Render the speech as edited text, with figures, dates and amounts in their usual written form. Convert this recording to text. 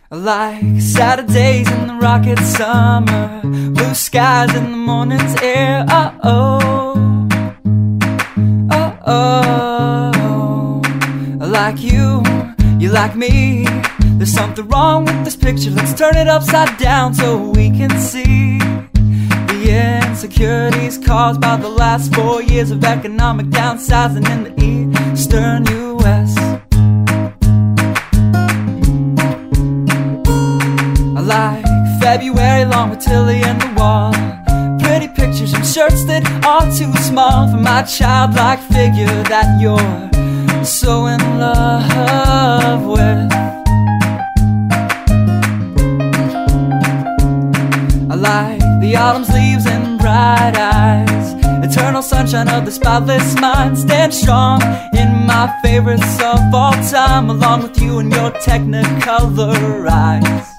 I like Saturdays in the rocket summer, blue skies in the morning's air. Oh, I like you, you like me. There's something wrong with this picture. Let's turn it upside down so we can see the insecurities caused by the last 4 years of economic downsizing in the eastern U.S. I like February long with Tilly and the wall, pretty pictures and shirts that are too small for my childlike figure that you're so in love with. I like the autumn's leaves and bright eyes, eternal sunshine of the spotless mind. Stand strong in my favorites of all time, along with you and your technicolor eyes.